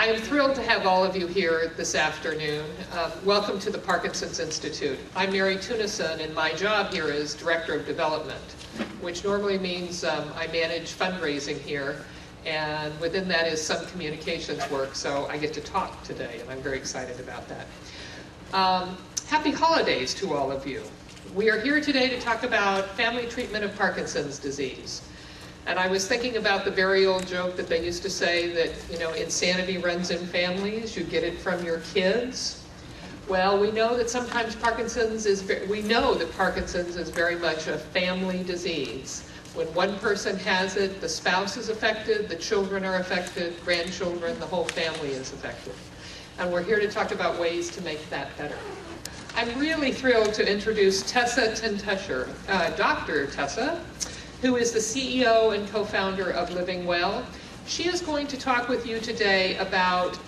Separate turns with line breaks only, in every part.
I am thrilled to have all of you here this afternoon. Welcome to the Parkinson's Institute. I'm Mary Tunison, and my job here is Director of Development, which normally means I manage fundraising here, and within that is some communications work, so I get to talk today, and I'm very excited about that. Happy holidays to all of you. We are here today to talk about family treatment of Parkinson's disease. And I was thinking about the very old joke that they used to say that, you know, insanity runs in families, you get it from your kids. Well, we know that sometimes Parkinson's is very much a family disease. When one person has it, the spouse is affected, the children are affected, grandchildren, the whole family is affected. And we're here to talk about ways to make that better. I'm really thrilled to introduce Tessa Tentescher, Dr. Tessa, who is the CEO and co-founder of Living Well. She is going to talk with you today about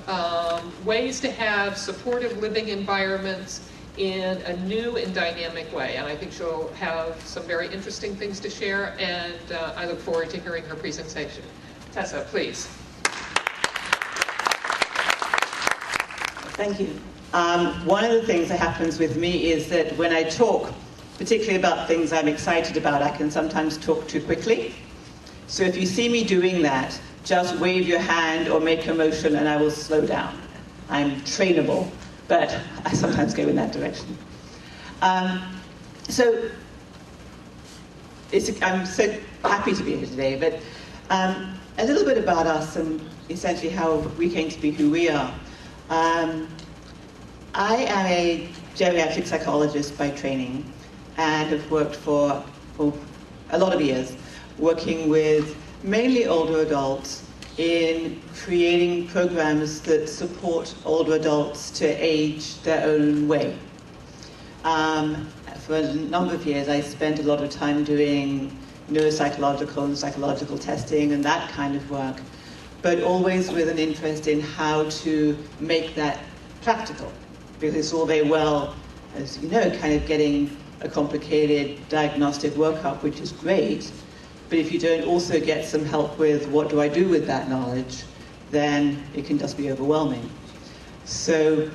ways to have supportive living environments in a new and dynamic way. And I think she'll have some very interesting things to share, and I look forward to hearing her presentation. Tessa, please.
Thank you. One of the things that happens with me is that when I talk, particularly about things I'm excited about, I can sometimes talk too quickly. So if you see me doing that, just wave your hand or make a motion and I will slow down. I'm trainable, but I sometimes go in that direction. I'm so happy to be here today, but a little bit about us and essentially how we came to be who we are. I am a geriatric psychologist by training, and have worked for a lot of years working with mainly older adults in creating programs that support older adults to age their own way. For a number of years I spent a lot of time doing neuropsychological and psychological testing and that kind of work, but always with an interest in how to make that practical, because it's all very well, as you know, kind of getting a complicated diagnostic workup, which is great, but if you don't also get some help with what do I do with that knowledge, then it can just be overwhelming. So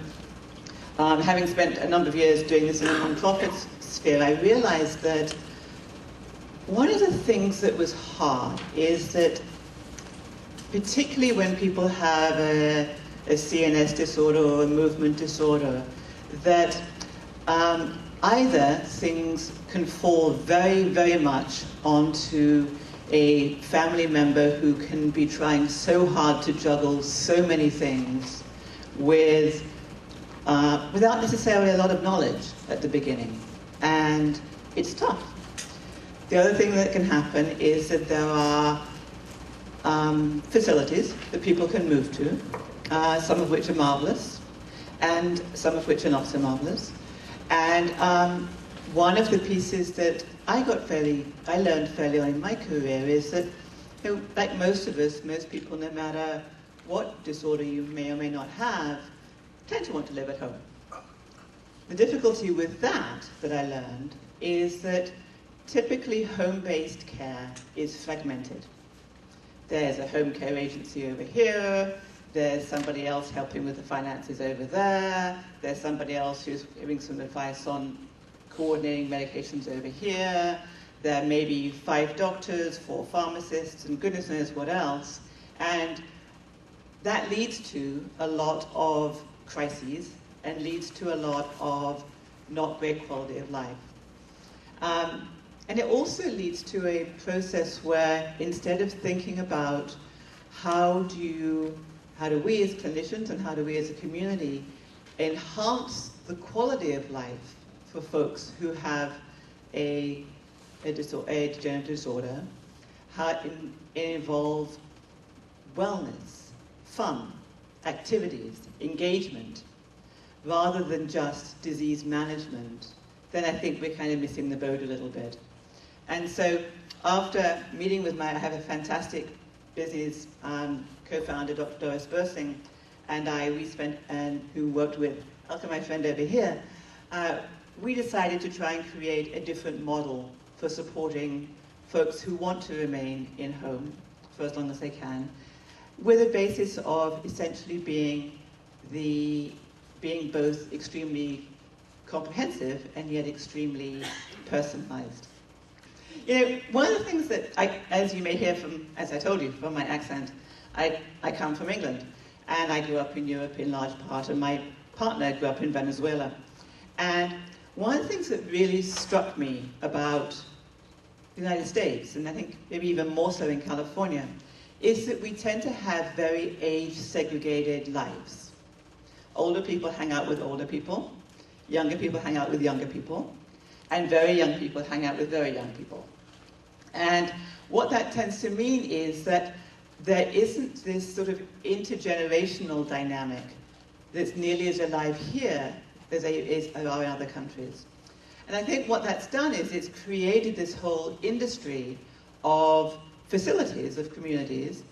having spent a number of years doing this in the non-profit sphere, I realized that one of the things that was hard is that particularly when people have a CNS disorder or a movement disorder, that either things can fall very, very much onto a family member who can be trying so hard to juggle so many things with, without necessarily a lot of knowledge at the beginning. And it's tough. The other thing that can happen is that there are facilities that people can move to, some of which are marvelous, and some of which are not so marvelous. And one of the pieces that I learned fairly on in my career is that, you know, like most of us, most people, no matter what disorder you may or may not have, tend to want to live at home. The difficulty with that I learned is that typically home-based care is fragmented. There's a home care agency over here, there's somebody else helping with the finances over there, there's somebody else who's giving some advice on coordinating medications over here, there may be 5 doctors, 4 pharmacists, and goodness knows what else, and that leads to a lot of crises and leads to a lot of not great quality of life. And it also leads to a process where instead of thinking about how do we as clinicians and how do we as a community enhance the quality of life for folks who have a degenerative disorder, how it involves wellness, fun, activities, engagement, rather than just disease management, then I think we're kind of missing the boat a little bit. And so after meeting with I have a fantastic business co-founder, Dr. Doris Bursing, and who worked with Elke, my friend over here, we decided to try and create a different model for supporting folks who want to remain in home for as long as they can, with a basis of essentially being both extremely comprehensive and yet extremely personalized. You know, one of the things that as you may hear from, as I told you, from my accent, I come from England, and I grew up in Europe in large part, and my partner grew up in Venezuela. And one of the things that really struck me about the United States, and I think maybe even more so in California, is that we tend to have very age-segregated lives. Older people hang out with older people, younger people hang out with younger people, and very young people hang out with very young people. And what that tends to mean is that there isn't this sort of intergenerational dynamic that's nearly as alive here as is in other countries. And I think what that's done is it's created this whole industry of facilities, of communities,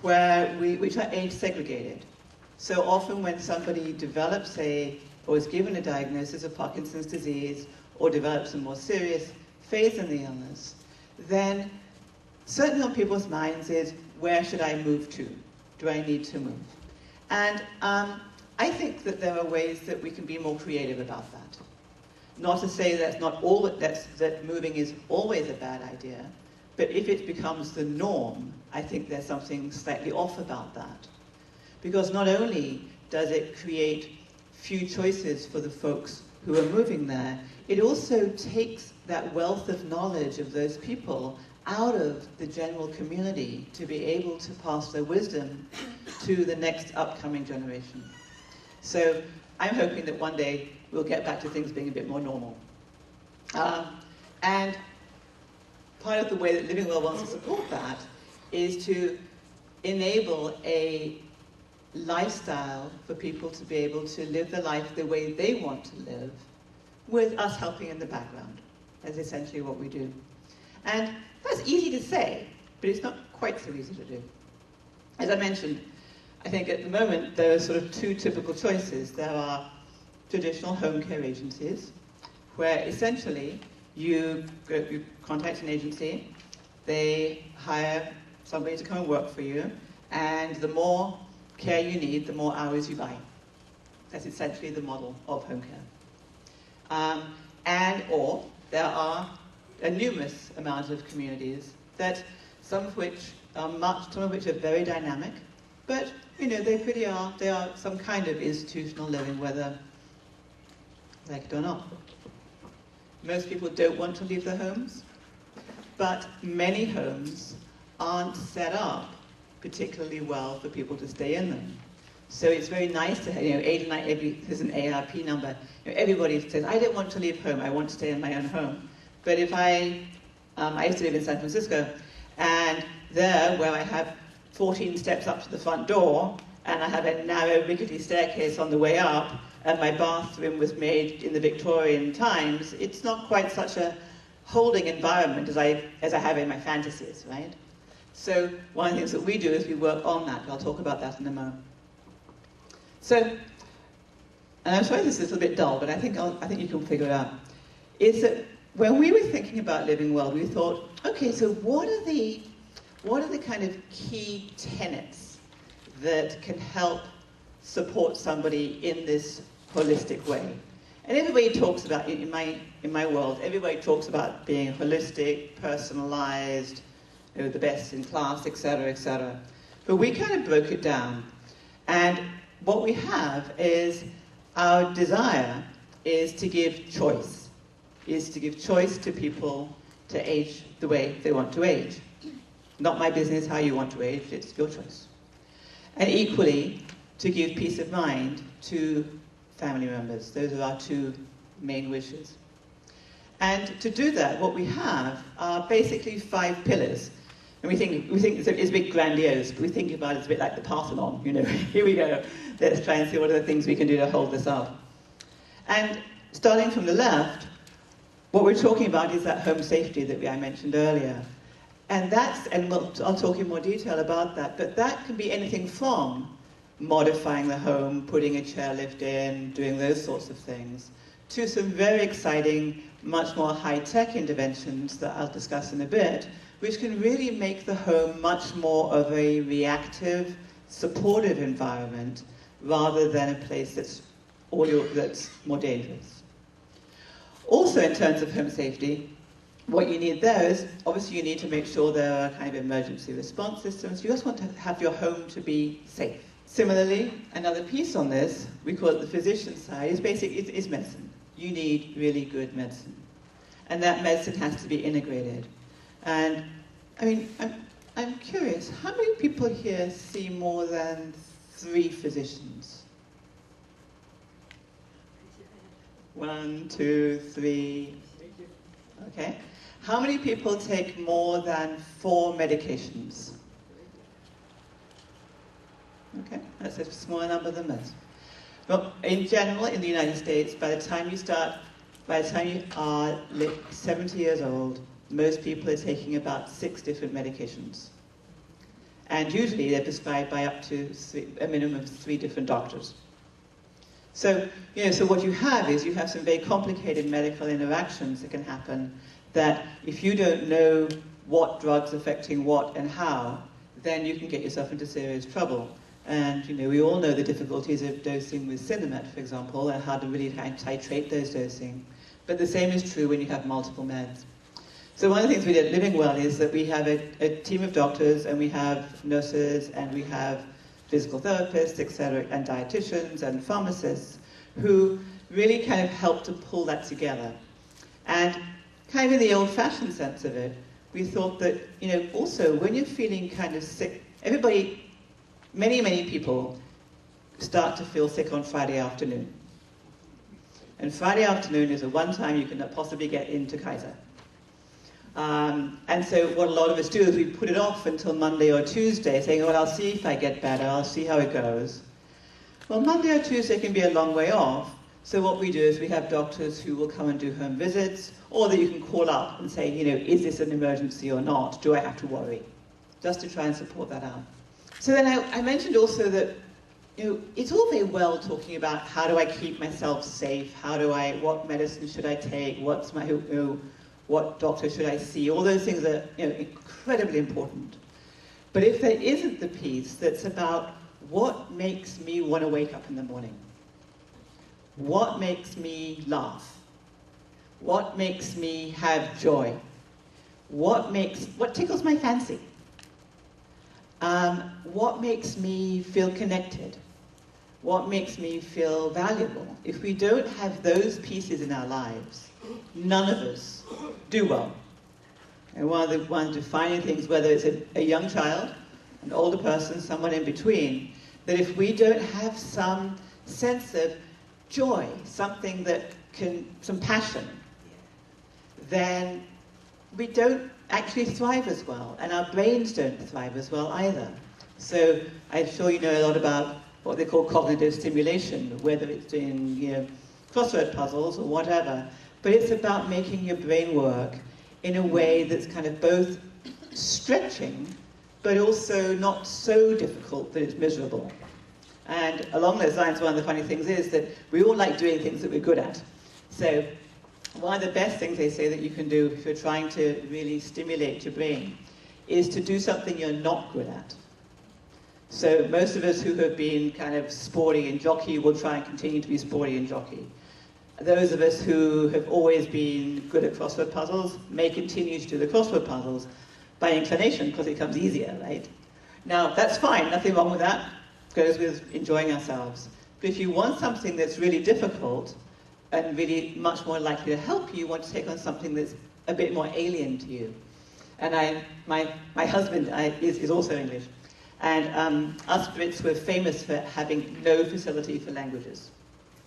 which are age segregated. So often when somebody develops or is given a diagnosis of Parkinson's disease, or develops a more serious phase in the illness, then certainly on people's minds is, where should I move to? Do I need to move? And I think that there are ways that we can be more creative about that. Not to say that's not all that moving is always a bad idea, but if it becomes the norm, I think there's something slightly off about that. Because not only does it create few choices for the folks who are moving there, it also takes that wealth of knowledge of those people out of the general community to be able to pass their wisdom to the next upcoming generation. So I'm hoping that one day we'll get back to things being a bit more normal. And part of the way that Living Well wants to support that is to enable a lifestyle for people to be able to live their life the way they want to live, with us helping in the background. That's essentially what we do. And that's easy to say, but it's not quite so easy to do. As I mentioned, I think at the moment there are sort of two typical choices. There are traditional home care agencies, where essentially you contact an agency, they hire somebody to come and work for you, and the more care you need, the more hours you buy. That's essentially the model of home care. Or there are a numerous amount of communities that some of which are very dynamic, but you know they are some kind of institutional living, whether like it or not. Most people don't want to leave their homes, but many homes aren't set up particularly well for people to stay in them. So it's very nice to have, there's an ARP number. Everybody says, I don't want to leave home, I want to stay in my own home. But if I used to live in San Francisco, and there, where I have 14 steps up to the front door, and I have a narrow, rickety staircase on the way up, and my bathroom was made in the Victorian times, it's not quite such a holding environment as I have in my fantasies, right? So one of the things that we do is we work on that. I'll talk about that in a moment. So, and I'm sorry this is a little bit dull, but I think you can figure it out. Is that when we were thinking about Living Well, we thought, okay, so what are the kind of key tenets that can help support somebody in this holistic way? And everybody talks about, in my world, everybody talks about being holistic, personalized, the best in class, etc., etc. But we kind of broke it down. And what we have is our desire is to give choice, to people to age the way they want to age. Not my business how you want to age, it's your choice. And equally, to give peace of mind to family members. Those are our two main wishes. And to do that, what we have are basically 5 pillars. And we think it's a bit grandiose, but we think about it as a bit like the Parthenon, here we go. Let's try and see what are the things we can do to hold this up. And starting from the left, what we're talking about is that home safety that I mentioned earlier. And I'll talk in more detail about that, but that can be anything from modifying the home, putting a chairlift in, doing those sorts of things, to some very exciting, much more high-tech interventions that I'll discuss in a bit, which can really make the home much more of a reactive, supportive environment rather than a place that's more dangerous. Also, in terms of home safety, what you need there is, obviously you need to make sure there are kind of emergency response systems. You just want to have your home to be safe. Similarly, another piece on this, we call it the physician side, is medicine. You need really good medicine. And that medicine has to be integrated. And, I mean, I'm curious, how many people here see more than 3 physicians? 1, 2, 3. Okay. How many people take more than 4 medications? Okay, that's a smaller number than most. Well, in general, in the United States, by the time you are 70 years old, most people are taking about 6 different medications. And usually they're prescribed by up to a minimum of 3 different doctors. So, so what you have is you have some very complicated medical interactions that can happen that if you don't know what drugs affecting what and how, then you can get yourself into serious trouble. And, we all know the difficulties of dosing with Sinemet, for example, and how to really titrate those dosing. But the same is true when you have multiple meds. So one of the things we did at Living Well is that we have a team of doctors, and we have nurses, and we have physical therapists, etc., and dietitians and pharmacists who really kind of help to pull that together. And kind of in the old-fashioned sense of it, we thought that, also when you're feeling kind of sick, many people start to feel sick on Friday afternoon. And Friday afternoon is the one time you can possibly get into Kaiser. And so what a lot of us do is we put it off until Monday or Tuesday, saying, well, I'll see if I get better, I'll see how it goes. Well, Monday or Tuesday can be a long way off, so what we do is we have doctors who will come and do home visits, or that you can call up and say, is this an emergency or not? Do I have to worry? Just to try and support that out. So then I mentioned also that, it's all very well talking about how do I keep myself safe, what medicine should I take, what doctor should I see? All those things are incredibly important. But if there isn't the piece that's about what makes me want to wake up in the morning, what makes me laugh, what makes me have joy, what tickles my fancy, what makes me feel connected, what makes me feel valuable. If we don't have those pieces in our lives, none of us do well. And one of the defining things, whether it's a young child, an older person, someone in between, that if we don't have some sense of joy, some passion, then we don't actually thrive as well, and our brains don't thrive as well either. So I'm sure you know a lot about what they call cognitive stimulation, whether it's in crossword puzzles or whatever, but it's about making your brain work in a way that's kind of both stretching, but also not so difficult that it's miserable. And along those lines, one of the funny things is that we all like doing things that we're good at. So one of the best things they say that you can do if you're trying to really stimulate your brain is to do something you're not good at. So most of us who have been kind of sporty and jockey will try and continue to be sporty and jockey. Those of us who have always been good at crossword puzzles may continue to do the crossword puzzles by inclination because it comes easier, right? Now, that's fine, nothing wrong with that. It goes with enjoying ourselves. But if you want something that's really difficult and really much more likely to help you, you want to take on something that's a bit more alien to you. And my husband is also English. And us Brits were famous for having no facility for languages.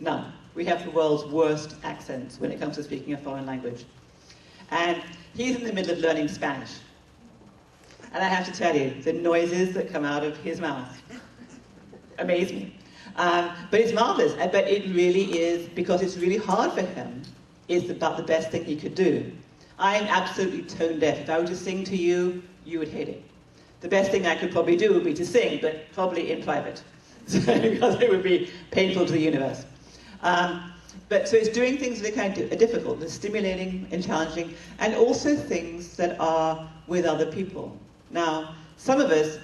None. We have the world's worst accents when it comes to speaking a foreign language. And he's in the middle of learning Spanish. And I have to tell you, the noises that come out of his mouth amaze me. But it's marvelous. But it really is, because it's really hard for him, is about the best thing he could do. I'm absolutely tone deaf. If I were to sing to you, you would hate it. The best thing I could probably do would be to sing, but probably in private, because it would be painful to the universe. But so it's doing things that are difficult, they're stimulating and challenging, and also things that are with other people. Now, some of us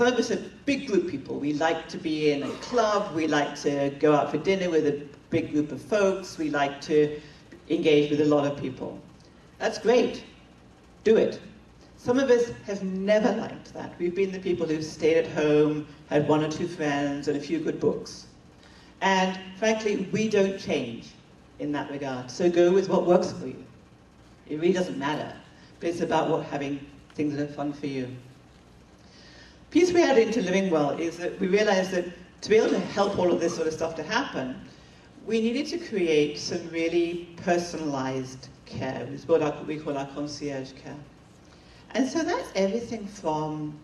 are big group people. We like to be in a club, we like to go out for dinner with a big group of folks, we like to engage with a lot of people. That's great. Do it. Some of us have never liked that. We've been the people who've stayed at home, had one or two friends, and a few good books. And frankly, we don't change in that regard. So go with what works for you. It really doesn't matter. But it's about having things that are fun for you. Piece we added into Living Well is that we realized that to be able to help all of this sort of stuff to happen, we needed to create some really personalized care. It's what we call our concierge care. And so that's everything from,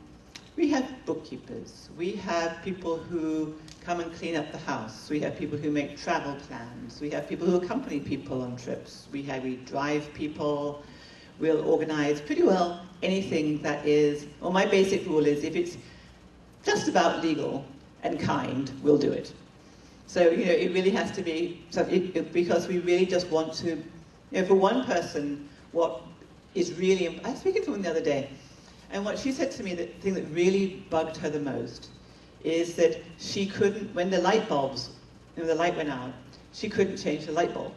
we have bookkeepers, we have people who come and clean up the house, we have people who make travel plans, we have people who accompany people on trips, we drive people, we'll organize pretty well anything that is, well, my basic rule is if it's just about legal and kind, we'll do it. So, it really has to be, because we really just want to, for one person, what is really, I was speaking to one the other day, and what she said to me, the thing that really bugged her the most, is that she couldn't, when the light bulbs, the light went out, she couldn't change the light bulb.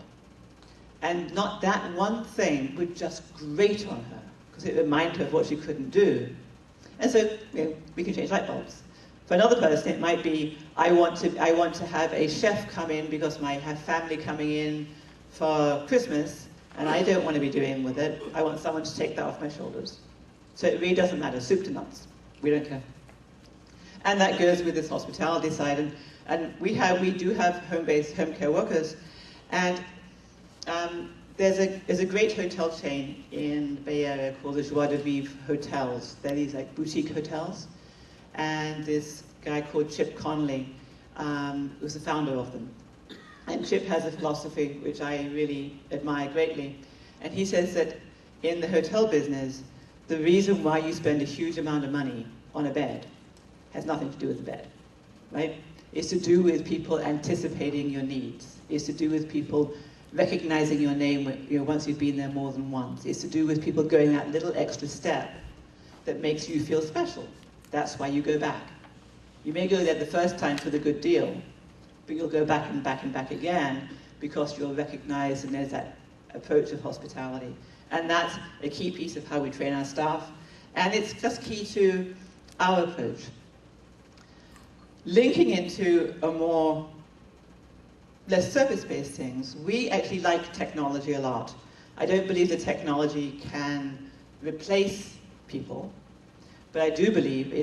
And not that one thing would just grate on her, because it reminded her of what she couldn't do. And so, we can change light bulbs. For another person, it might be, I want to have a chef come in because I have family coming in for Christmas, and I don't want to be doing with it. I want someone to take that off my shoulders. So it really doesn't matter, soup to nuts. We don't care. And that goes with this hospitality side. And we do have home-based home care workers. And there's a great hotel chain in the Bay Area called the Joie de Vivre Hotels. They're these boutique hotels. And this guy called Chip Conley was the founder of them. And Chip has a philosophy which I really admire greatly. And he says that in the hotel business, the reason why you spend a huge amount of money on a bed has nothing to do with the bed, right? It's to do with people anticipating your needs. It's to do with people recognizing your name once you've been there more than once. It's to do with people going that little extra step that makes you feel special. That's why you go back. You may go there the first time for the good deal, but you'll go back and back and back again because you'll recognize and there's that approach of hospitality. And that's a key piece of how we train our staff. And it's just key to our approach. Linking into less service-based things, we actually like technology a lot. I don't believe that technology can replace people, but I do believe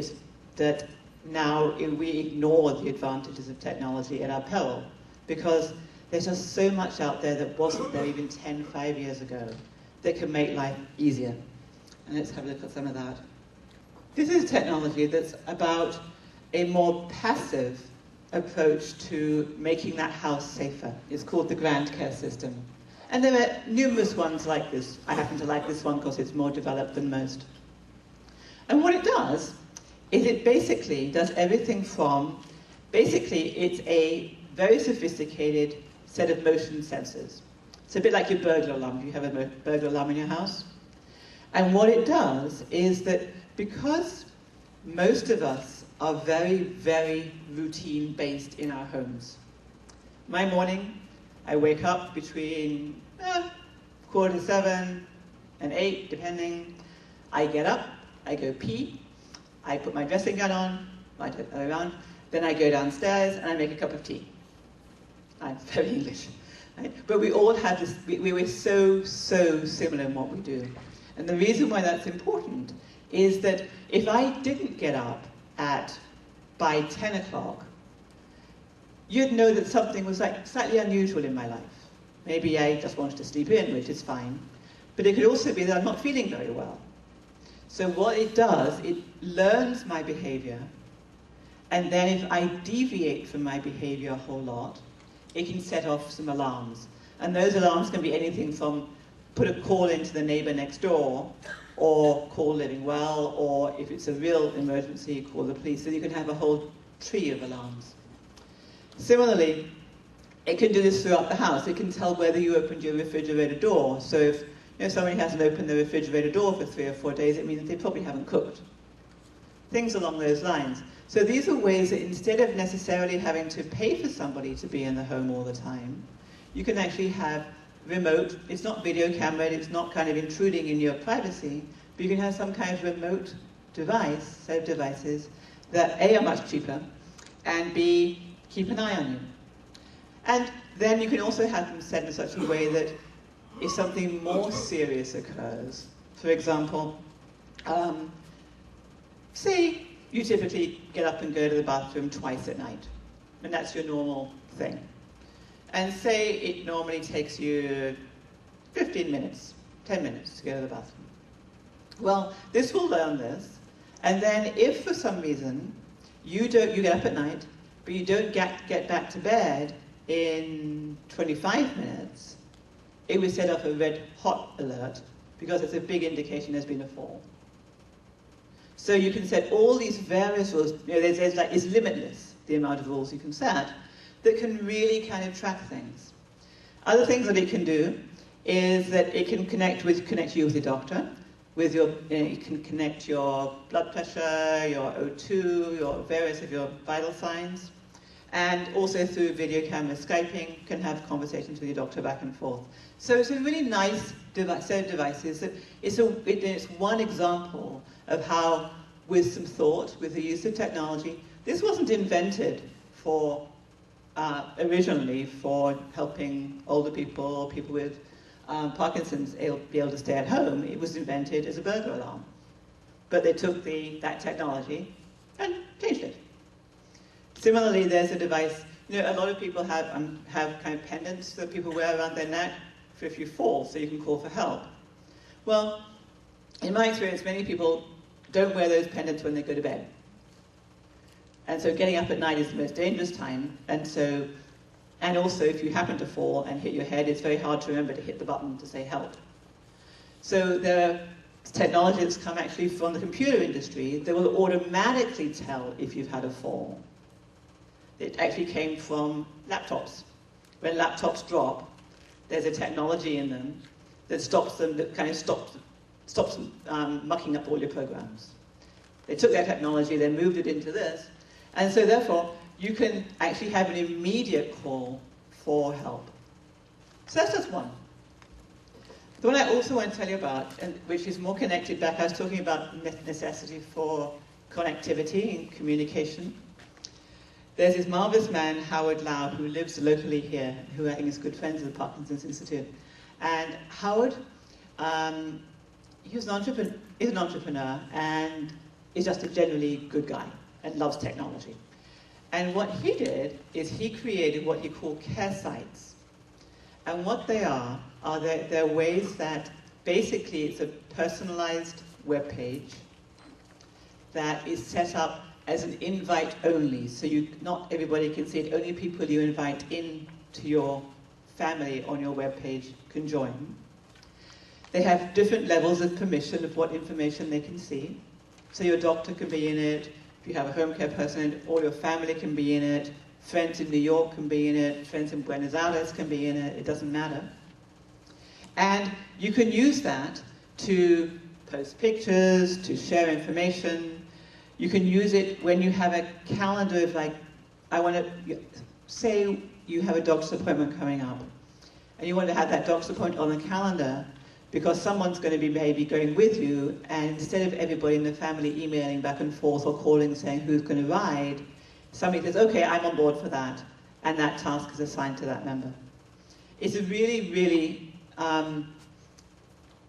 that now we ignore the advantages of technology at our peril, because there's just so much out there that wasn't there even 5 years ago that can make life easier. And let's have a look at some of that. This is technology that's about a more passive approach to making that house safer. It's called the Grand Care System. And there are numerous ones like this. I happen to like this one because it's more developed than most. And what it does is it basically does everything from, it's a very sophisticated set of motion sensors. It's a bit like your burglar alarm. Do you have a burglar alarm in your house? And what it does is that because most of us are very, very routine-based in our homes. My morning, I wake up between 6:45 and 8, depending. I get up, I go pee, I put my dressing gown on, I turn around, then I go downstairs and I make a cup of tea. I'm very English. Right? But we all have this, we're so similar in what we do. And the reason why that's important is that if I didn't get up by 10 o'clock, you'd know that something was slightly unusual in my life. Maybe I just wanted to sleep in, which is fine. But it could also be that I'm not feeling very well. So what it does, it learns my behavior, and then if I deviate from my behavior a whole lot, it can set off some alarms. And those alarms can be anything from put a call into the neighbor next door, or call Living Well, or if it's a real emergency, call the police. So you can have a whole tree of alarms. Similarly, It can do this throughout the house. It can tell whether you opened your refrigerator door. So if somebody hasn't opened the refrigerator door for 3 or 4 days, it means that they probably haven't cooked. Things along those lines. So these are ways that instead of necessarily having to pay for somebody to be in the home all the time, you can actually have remote, it's not video camera, it's not kind of intruding in your privacy, but you can have some kind of remote device, set of devices, that A, are much cheaper, and B, keep an eye on you. And then you can also have them set in such a way that if something more serious occurs, for example, say you typically get up and go to the bathroom twice at night, and that's your normal thing. And say it normally takes you 15 minutes, 10 minutes to go to the bathroom. Well, this will learn this, and then if for some reason you get up at night, but you don't get back to bed in 25 minutes, it will set off a red hot alert because it's a big indication there's been a fall. So you can set all these various rules. It's limitless, the amount of rules you can set, that can really kind of track things. Other things that it can do is that it can connect you with your doctor, it can connect your blood pressure, your O2, your various of your vital signs, and also through video camera Skyping, can have conversations with your doctor back and forth. So it's a really nice set of devices. That it's one example of how, with some thought, with the use of technology, this wasn't invented originally for helping older people with Parkinson's be able to stay at home. It was invented as a burglar alarm. But they took that technology and changed it. Similarly, there's a device, a lot of people have kind of pendants that people wear around their neck for if you fall, so you can call for help. Well, in my experience, many people don't wear those pendants when they go to bed. And so getting up at night is the most dangerous time, and also if you happen to fall and hit your head, it's very hard to remember to hit the button to say help. So there are technology that's come actually from the computer industry that will automatically tell if you've had a fall. It actually came from laptops. When laptops drop, there's a technology in them that stops them mucking up all your programs. They took that technology, they moved it into this, and so therefore you can actually have an immediate call for help. So that's just one. The one I also want to tell you about, and which is more connected back, I was talking about necessity for connectivity and communication. There's this marvelous man, Howard Lau, who lives locally here, who I think is good friends of the Parkinson's Institute. And Howard, is an entrepreneur and is just a generally good guy and loves technology. And what he did is he created what he called care sites. And what they are they're ways that basically it's a personalized web page that is set up as an invite only. So not everybody can see it, only people you invite into your family on your web page can join. They have different levels of permission of what information they can see. So your doctor can be in it, if you have a home care person, all your family can be in it, friends in New York can be in it, friends in Buenos Aires can be in it, it doesn't matter. And you can use that to post pictures, to share information. You can use it when you have a calendar of say you have a doctor's appointment coming up, and you want to have that doctor's appointment on the calendar because someone's going to be maybe going with you, and instead of everybody in the family emailing back and forth or calling saying who's going to ride, somebody says, okay, I'm on board for that, and that task is assigned to that member. It's a really, really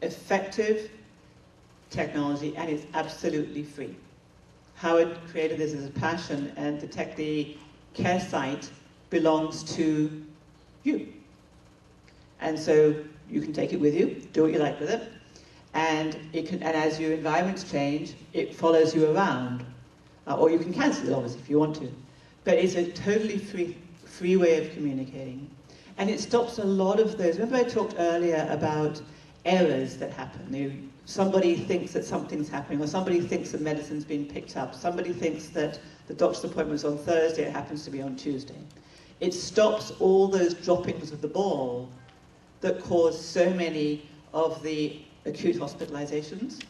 effective technology, and it's absolutely free. Howard created this as a passion, and the care site belongs to you. And so you can take it with you, do what you like with it, and as your environments change, it follows you around. Or you can cancel it, obviously, if you want to. But it's a totally free way of communicating. And it stops a lot of those. Remember I talked earlier about errors that happen. Somebody thinks that something's happening, or somebody thinks that medicine's been picked up, somebody thinks that the doctor's appointment's on Thursday, it happens to be on Tuesday. It stops all those droppings of the ball that cause so many of the acute hospitalizations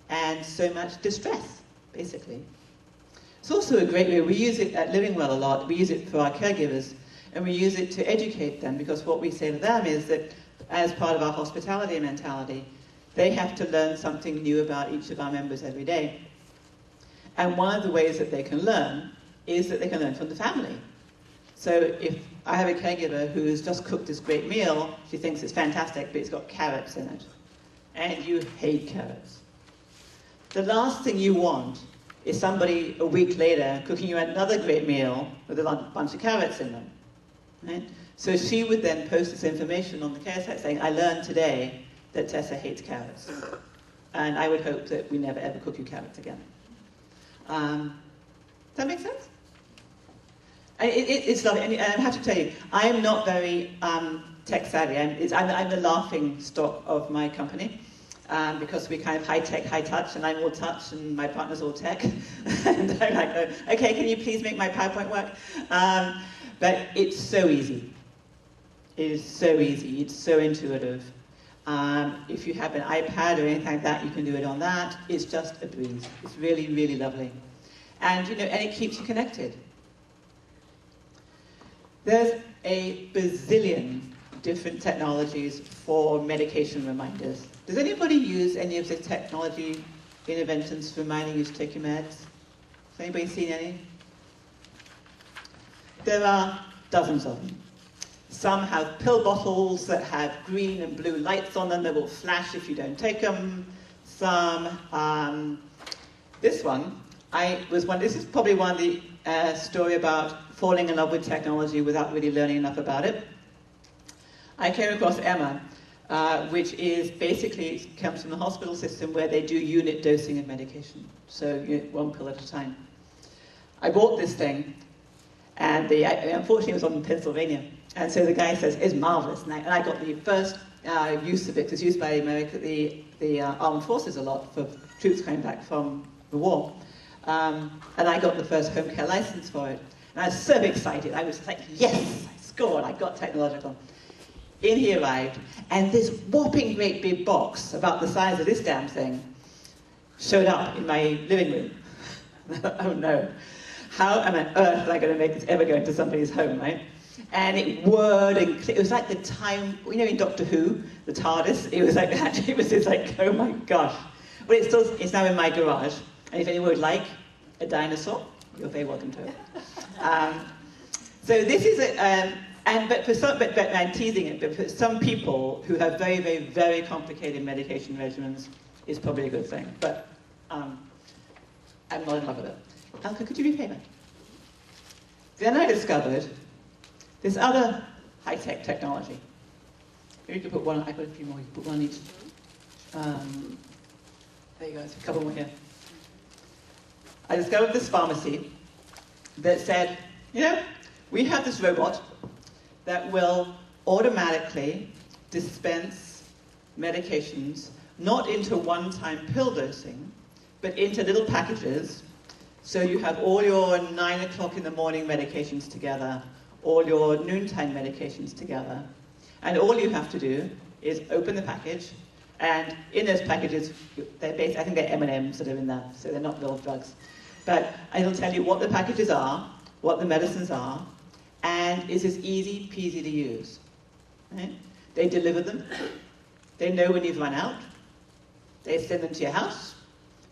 and so much distress, basically. It's also a great way. We use it at Living Well a lot. We use it for our caregivers, and we use it to educate them, because what we say to them is that as part of our hospitality mentality, they have to learn something new about each of our members every day. And one of the ways that they can learn is that they can learn from the family. So if I have a caregiver who's just cooked this great meal, she thinks it's fantastic, but it's got carrots in it. And you hate carrots. The last thing you want is somebody a week later cooking you another great meal with a bunch of carrots in them. Right? So she would then post this information on the care site saying, I learned today that Tessa hates carrots. And I would hope that we never ever cook you carrots again. Does that make sense? It's lovely. And I have to tell you, I am not very tech savvy. I'm the laughing stock of my company. Because we're kind of high-tech, high-touch, and I'm all touch, and my partner's all tech. And I'm like, okay, can you please make my PowerPoint work? But it's so easy. It is so easy. It's so intuitive. If you have an iPad or anything like that, you can do it on that. It's just a breeze. It's really, really lovely. And, and it keeps you connected. There's a bazillion different technologies for medication reminders. Does anybody use any of the technology interventions reminding you to take your meds? Has anybody seen any? There are dozens of them. Some have pill bottles that have green and blue lights on them that will flash if you don't take them. Some, this is probably one of the story about falling in love with technology without really learning enough about it. I came across Emma, which is basically comes from the hospital system where they do unit dosing of medication, so one pill at a time. I bought this thing, and unfortunately it was on Pennsylvania, and so the guy says, it's marvelous, and I got the first use of it. It's used by America, the armed forces a lot for troops coming back from the war, and I got the first home care license for it, and I was so excited. I was like, yes, I scored, I got technological. In he arrived, and this whopping great big box, about the size of this damn thing, showed up in my living room. Oh no. How on earth am I going to make this ever go into somebody's home, right? And it whirred and clicked. It was like the time, in Doctor Who, the TARDIS, it was like that. It was just like, oh my gosh. But it's now in my garage, and if anyone would like a dinosaur, you're very welcome to it. So this is but I'm teasing it, but for some people who have very, very, very complicated medication regimens, it's probably a good thing. But I'm not in love with it. Alka, could you be a favor? Then I discovered this other high-tech technology. Maybe you could put one, I put a few more, you put one each. There you go, there's a couple more here. I discovered this pharmacy that said, we have this robot that will automatically dispense medications, not into one-time pill dosing, but into little packages. So you have all your 9 o'clock in the morning medications together, all your noontime medications together. And all you have to do is open the package, and in those packages, I think they're M&Ms that are in there, so they're not real drugs. But it'll tell you what the packages are, what the medicines are, and it's as easy peasy to use. Right? They deliver them. They know when you've run out. They send them to your house.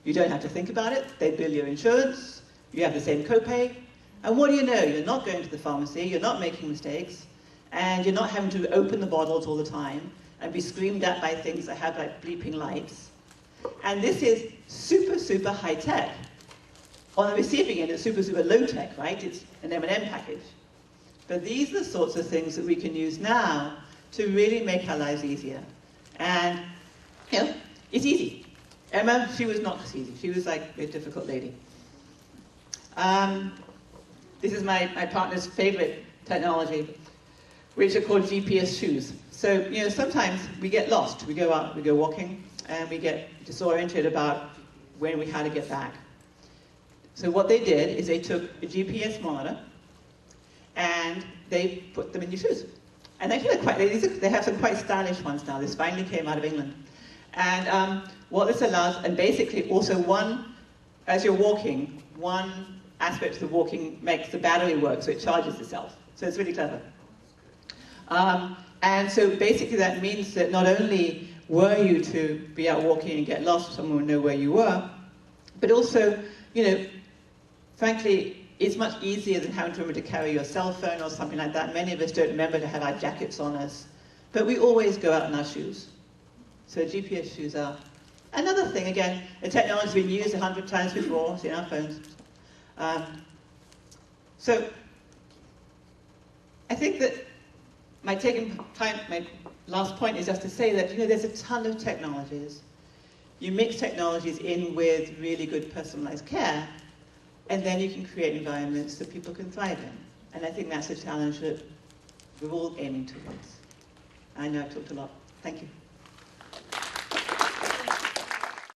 You don't have to think about it. They bill your insurance. You have the same copay. And what do you know? You're not going to the pharmacy. You're not making mistakes. And you're not having to open the bottles all the time and be screamed at by things that have like bleeping lights. And this is super, super high tech. On the receiving end, it's super, super low tech, right? It's an M&M package. But these are the sorts of things that we can use now to really make our lives easier. And, it's easy. Emma, she was not easy. She was like a difficult lady. This is my partner's favorite technology, which are called GPS shoes. So, sometimes we get lost. We go out, we go walking, and we get disoriented about how to get back. So what they did is they took a GPS monitor, and they put them in your shoes. And they feel quite, they have some quite stylish ones now. This finally came out of England. And what this allows, and basically also as you're walking, one aspect of the walking makes the battery work, so it charges itself. So it's really clever. And so basically that means that not only were you to be out walking and get lost, someone would know where you were, but also, frankly, it's much easier than having to remember to carry your cell phone or something like that. Many of us don't remember to have our jackets on us, but we always go out in our shoes. So GPS shoes are another thing. Again, the technology has been used 100 times before. It's in our phones. So I think that my last point is just to say that there's a ton of technologies. You mix technologies in with really good personalized care, and then you can create environments that people can thrive in. And I think that's a challenge that we're all aiming towards. I know I've talked a lot. Thank you.